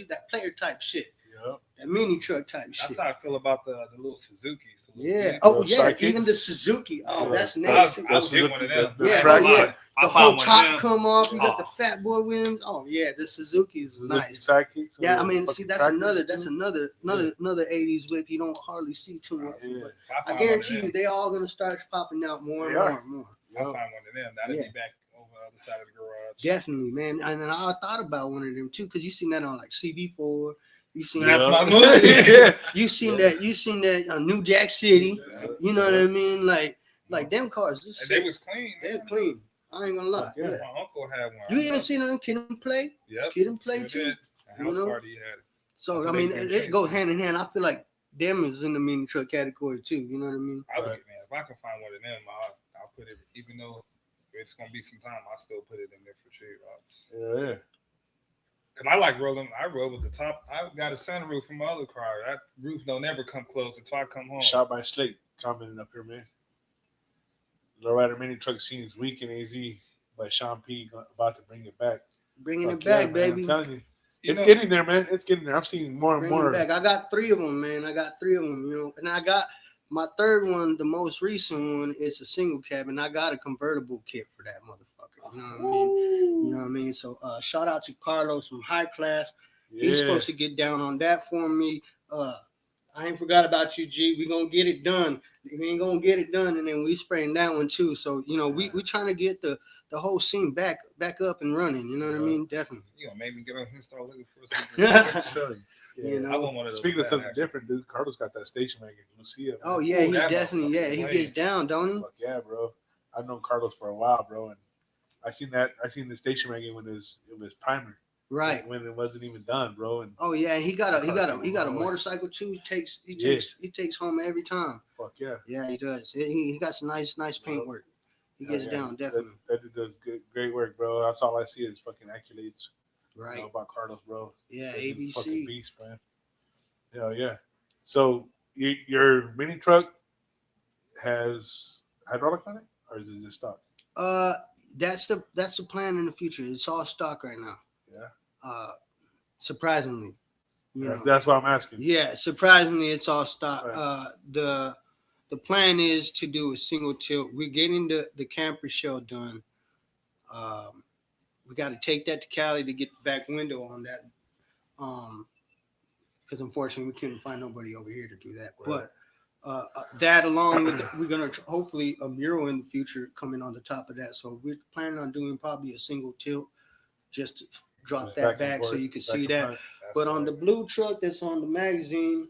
that player type shit. Yep. That mini truck type That's shit. how I feel about the little Suzuki's. The little Yeah. Jeeps. Oh, Little yeah. sidekick. Even the Suzuki. Oh, Yeah. that's I next. would get one of them. The Yeah, track- oh, yeah. I The bought whole one of top them. come off. You got the Oh. fat boy wheels. Oh yeah, the Suzuki is Suzuki nice. sidekicks. Yeah, I or mean, see, fucking that's tractors. another 80s whip you don't hardly see too much. Yeah. But If I I find one guarantee of you, them, they all gonna start popping out more and They are. more and more. I find one of them. That'll Yeah. be back over the other side of the garage. Definitely, man. And then I thought about one of them too, because you seen that on like CB4. You seen That's that. my money. Yeah. You seen that on New Jack City. You know what I mean? Like them cars. And they was clean. They're man. clean. I ain't gonna lie. Yeah. Yeah. My uncle had one. You even seen them kid and play? Yep. Kid and play Sure too. did. A house You know? party he had it. So That's I a mean, big it thing. goes hand in hand. I feel like them is in the mini truck category too. You know what I mean? I would Right. get, man, if I can find one of them, I'll put it, even though it's gonna be some time, I'll still put it in there for sure. Yeah. Cause I like rolling. I roll with the top. I got a sunroof from my other car. That roof don't ever come close until I come home. Shot by Slate commenting up here, man. Lowrider mini truck scene is weak in AZ by Sean P. About to bring it back. Bringing Fuck it back, yeah, man, baby. I'm telling you. You It's know- getting there, man. It's getting there. I'm seeing more and Bringing more. it back. I got 3 of them, man. I got 3 of them. And I got my third one. The most recent one is a single cab, and I got a convertible kit for that motherfucker. You know what I mean? You know what I mean? So shout out to Carlos from High Class. He's supposed to get down on that for me. I ain't forgot about you, G. We gonna get it done. We ain't gonna get it done, and then we spraying that one too. So we trying to get the whole scene back up and running. You know what I mean? Definitely. You gonna make me get on here and start looking for Yeah. something. Yeah. You know. I want one of those. Speaking of bad, something actually. different, dude, Carlos got that station wagon. Lucia. Oh yeah, Ooh, he that definitely. Yeah, he motherfucker gets down, don't he? Fuck yeah, bro. I've known Carlos for a while, bro, and I seen the station wagon when it was primer. Right. When it wasn't even done, bro. And Oh yeah, he got a Oh. motorcycle too. He takes home every time. fuck yeah. Yeah, he does. He got some nice paint work. He gets Yeah, down definitely. That dude does great work, bro. That's all I see is fucking accolades. Right. About Carlos, bro. Yeah, He's a fucking ABC. beast, man. Hell yeah. So your mini truck has hydraulic on it, or is it just stock? That's the plan in the future. It's all stock right now. Yeah. Surprisingly, you know. That's why I'm asking. Yeah, surprisingly, it's all stock. Right. The plan is to do a single tilt. We're getting the camper shell done. We got to take that to Cali to get the back window on that. Because unfortunately, we couldn't find nobody over here to do that. Right. But that along with we're gonna hopefully a mural in the future coming on the top of that. So we're planning on doing probably a single tilt, just to drop Just that and back so forth, you can back see and that. front. But on the blue truck that's on the magazine,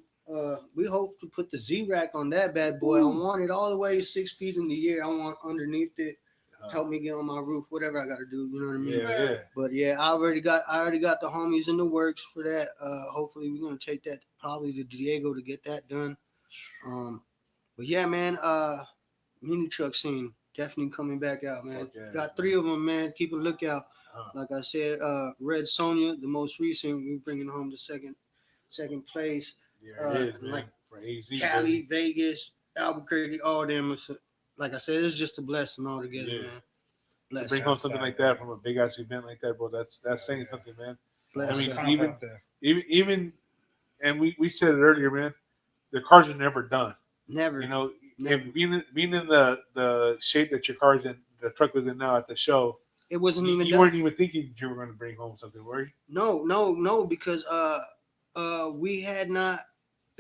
we hope to put the Z-Rack on that bad boy. I want it all the way 6 feet in the air. I want underneath it. Help me get on my roof, whatever I got to do. You know what I mean? Yeah. But yeah, I already got the homies in the works for that. Hopefully we're gonna take that probably to Diego to get that done. But yeah, man, mini truck scene definitely coming back out, man. Fuck yeah. Got 3 of them, man. Keep a lookout. Uh-huh. Like I said, Red Sonia, the most recent, we're bringing home the second place. Yeah, it is, man. like for AZ. Cali, baby. Vegas, Albuquerque, all them. Like I said, it's just a blessing altogether, Yeah. man. To Blessing. bring home something like that from a big ass event like that, bro. That's saying something, man. Blessing. I mean, Comp even- out there. Even and we said it earlier, man. The cars are never done. Never. You know, Never. and being in the shape that your car's in, the truck was in now at the show, It wasn't even you done. weren't even thinking you were going to bring home something, were you? No, because we had not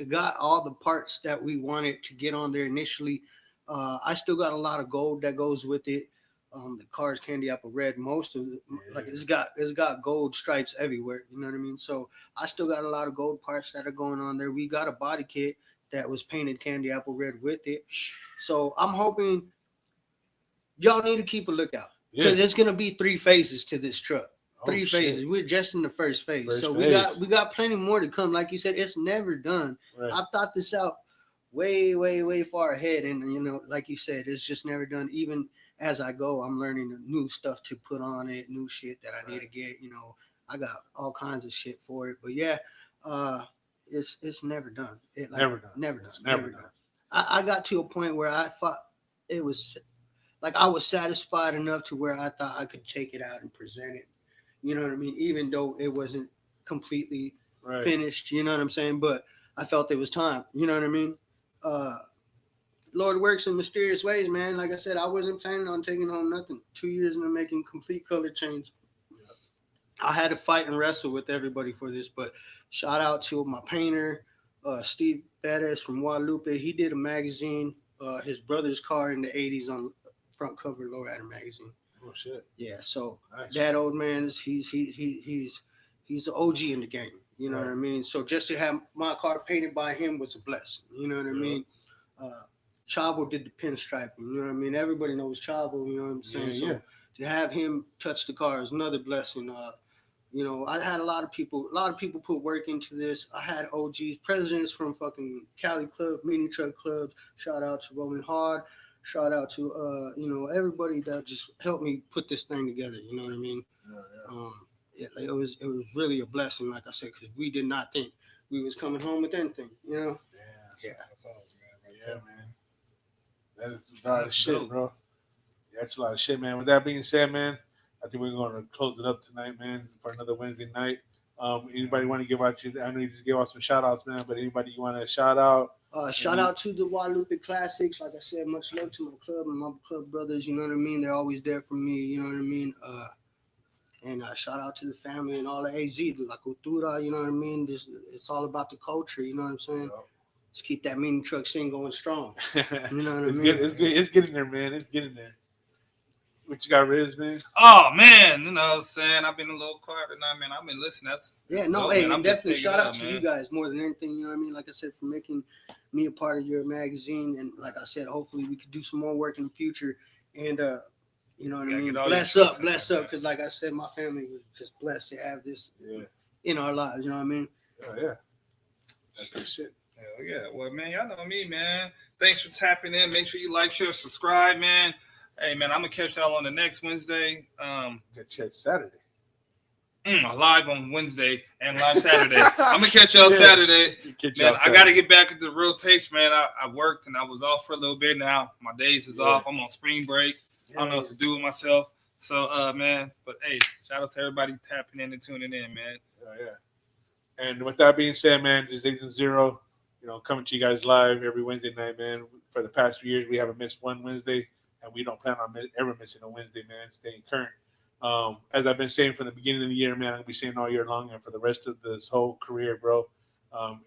got all the parts that we wanted to get on there initially. I still got a lot of gold that goes with it. The car's candy apple red. Most of it, like it's got gold stripes everywhere. You know what I mean? So I still got a lot of gold parts that are going on there. We got a body kit that was painted candy apple red with it. So I'm hoping y'all need to keep a lookout because there's gonna be 3 phases to this truck. 3 shit. phases. We're just in the first phase. First So phase. we got plenty more to come. Like you said, it's never done. Right. I've thought this out way far ahead, and you know, like you said, it's just never done. Even as I go, I'm learning new stuff to put on it, new shit that I need to get. You know, I got all kinds of shit for it. But yeah, it's never done. Never done. Never done. It's never done. I got to a point where I thought it was like I was satisfied enough to where I thought I could take it out and present it. You know what I mean? Even though it wasn't completely Right. finished, you know what I'm saying? But I felt it was time. You know what I mean? Lord works in mysterious ways, man. Like I said, I wasn't planning on taking home nothing. 2 years and I'm making complete color change. I had to fight and wrestle with everybody for this, but shout out to my painter, Steve Bettis from Guadalupe. He did a magazine, his brother's car in the 80s on front cover Lowrider magazine. Oh shit. Yeah, so Nice. that old man is he's an OG in the game. You know what I mean? So just to have my car painted by him was a blessing. You know what I mean? Chavo did the pinstriping. You know what I mean? Everybody knows Chavo. You know what I'm saying? Yeah, so yeah. to have him touch the car is another blessing. You know, I had a lot of people put work into this. I had OGs, presidents from fucking Cali Club, Mini Truck Clubs. Shout out to Rolling Hard. Shout out to you know, everybody that just helped me put this thing together. You know what I mean? It was really a blessing, like I said, because we did not think we was coming home with anything. You know? Yeah. That's all, man. Yeah, man. That is a lot of That's shit, dope. bro. Yeah, that's a lot of shit, man. With that being said, man, I think we're going to close it up tonight, man, for another Wednesday night. Anybody want to give out you? I know you just gave out some shout outs, man, but anybody you want to shout out? Shout out to the Guadalupe Classics. Like I said, much love to my club and my club brothers. You know what I mean? They're always there for me. You know what I mean? And shout out to the family and all the AZ, the La Cultura. You know what I mean? It's all about the culture. You know what I'm saying? Let's keep that mini truck scene going strong. You know what I It's mean? good. It's good. It's getting there, man. It's getting there. What you got, Riz, man? Oh man, you know what I'm saying? I've been a little quiet tonight, man. I've been listening. That's No, dope, hey, man. I'm just definitely picking shout it out up, to man. you guys more than anything. You know what I mean? Like I said, for making me a part of your magazine, and like I said, hopefully we could do some more work in the future. And you know what I Gotta mean? get all Bless your up, shit bless in up, there. because like I said, my family was just blessed to have this Yeah. in our lives. You know what I mean? Oh, yeah. That's good shit. Hell yeah. Well, man, y'all know me, man. Thanks for tapping in. Make sure you like, share, subscribe, man. Hey, man, I'm going to catch y'all on the next Wednesday. Good chat Saturday. Live on Wednesday and live Saturday. I'm going to catch y'all Saturday. Catch Man, y'all I got to Saturday. get back into rotation, man. I worked and I was off for a little bit now. My days is Yeah. off. I'm on spring break. I don't know what to do with myself. So, man, but hey, shout out to everybody tapping in and tuning in, man. Oh, yeah. And with that being said, man, this is Agent Zero, you know, coming to you guys live every Wednesday night, man. For the past few years, we haven't missed one Wednesday, and we don't plan on ever missing a Wednesday, man, staying current. As I've been saying from the beginning of the year, man, I'm going to be saying all year long and for the rest of this whole career, bro.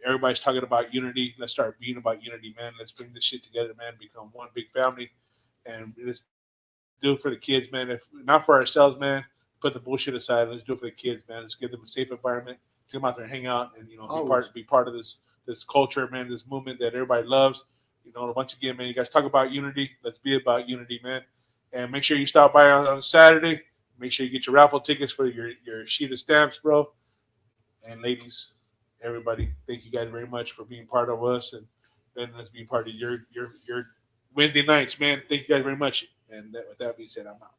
Everybody's talking about unity. Let's start being about unity, man. Let's bring this shit together, man, become one big family, and let's do it for the kids, man. If not for ourselves, man, put the bullshit aside. Let's do it for the kids, man. Let's give them a safe environment. Get them out there and hang out, and you know, be part of this culture, man. This movement that everybody loves. You know, once again, man, you guys talk about unity. Let's be about unity, man. And make sure you stop by on Saturday. Make sure you get your raffle tickets for your sheet of stamps, bro. And ladies, everybody, thank you guys very much for being part of us and letting us be part of your Wednesday nights, man. Thank you guys very much. And with that being said, I'm out.